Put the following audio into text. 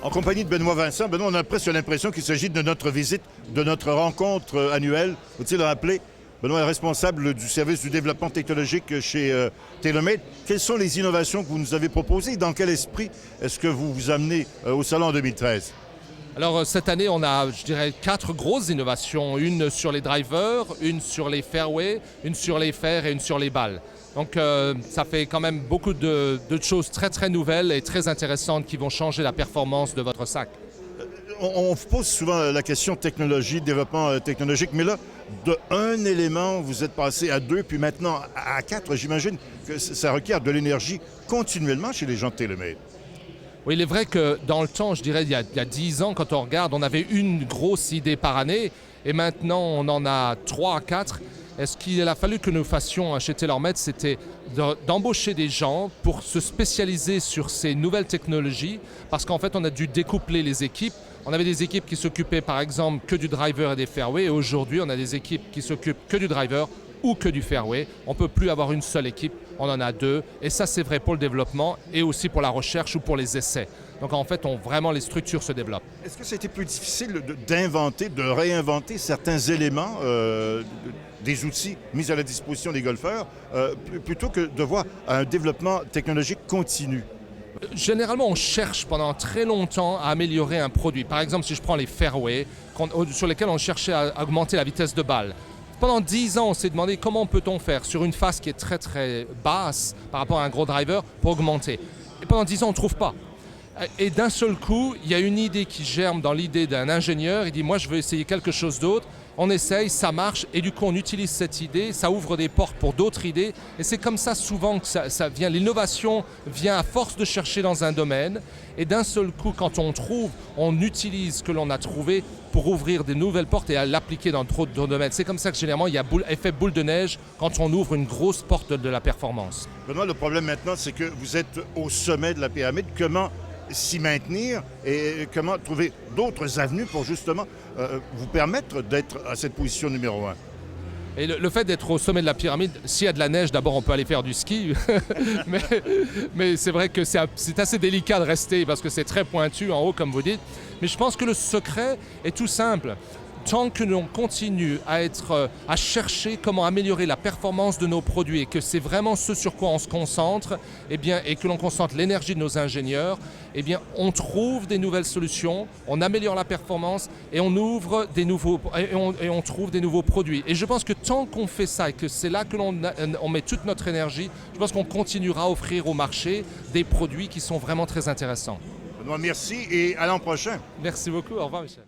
En compagnie de Benoît Vincent. Benoît, on a presque l'impression qu'il s'agit de notre visite, de notre rencontre annuelle. Faut-il le rappeler? Benoît est responsable du service du développement technologique chez TaylorMade. Quelles sont les innovations que vous nous avez proposées? Dans quel esprit est-ce que vous vous amenez au Salon en 2013? Alors cette année, on a, je dirais, 4 grosses innovations. Une sur les drivers, une sur les fairways, une sur les fers et une sur les balles. Donc ça fait quand même beaucoup de choses très très nouvelles et très intéressantes qui vont changer la performance de votre sac. On pose souvent la question technologie, développement technologique, mais là, de un élément, vous êtes passé à 2, puis maintenant à 4. J'imagine que ça requiert de l'énergie continuellement chez les gens de TaylorMade. Oui, il est vrai que dans le temps, je dirais il y a 10 ans, quand on regarde, on avait une grosse idée par année et maintenant on en a 3 à 4. Et ce qu'il a fallu que nous fassions chez TaylorMade, c'était d'embaucher des gens pour se spécialiser sur ces nouvelles technologies parce qu'en fait, on a dû découpler les équipes. On avait des équipes qui s'occupaient par exemple que du driver et des fairways et aujourd'hui, on a des équipes qui s'occupent que du driver ou que du fairway. On ne peut plus avoir une seule équipe, on en a 2. Et ça, c'est vrai pour le développement et aussi pour la recherche ou pour les essais. Donc en fait, vraiment les structures se développent. Est-ce que c'était plus difficile d'inventer, de réinventer certains éléments des outils mis à la disposition des golfeurs plutôt que de voir un développement technologique continu? Généralement, on cherche pendant très longtemps à améliorer un produit. Par exemple, si je prends les fairways, sur lesquels on cherchait à augmenter la vitesse de balle. Pendant 10 ans, on s'est demandé comment peut-on faire sur une face qui est très très basse par rapport à un gros driver pour augmenter. Et pendant 10 ans, on ne trouve pas. Et d'un seul coup, il y a une idée qui germe dans l'idée d'un ingénieur. Il dit, moi, je veux essayer quelque chose d'autre. On essaye, ça marche, et du coup, on utilise cette idée. Ça ouvre des portes pour d'autres idées. Et c'est comme ça souvent que ça vient. L'innovation vient à force de chercher dans un domaine. Et d'un seul coup, quand on trouve, on utilise ce que l'on a trouvé pour ouvrir des nouvelles portes et à l'appliquer dans d'autres domaines. C'est comme ça que généralement, il y a effet boule de neige quand on ouvre une grosse porte de la performance. Benoît, le problème maintenant, c'est que vous êtes au sommet de la pyramide. Comment s'y maintenir et comment trouver d'autres avenues pour justement vous permettre d'être à cette position numéro 1? Et le fait d'être au sommet de la pyramide, s'il y a de la neige, d'abord on peut aller faire du ski, mais c'est vrai que c'est assez délicat de rester parce que c'est très pointu en haut comme vous dites. Mais je pense que le secret est tout simple. Tant que l'on continue à chercher comment améliorer la performance de nos produits et que c'est vraiment ce sur quoi on se concentre, et que l'on concentre l'énergie de nos ingénieurs, on trouve des nouvelles solutions, on améliore la performance et on ouvre des nouveaux et on trouve des nouveaux produits. Et je pense que tant qu'on fait ça et que c'est là que l'on met toute notre énergie, je pense qu'on continuera à offrir au marché des produits qui sont vraiment très intéressants. Benoît, merci et à l'an prochain. Merci beaucoup, au revoir Michel.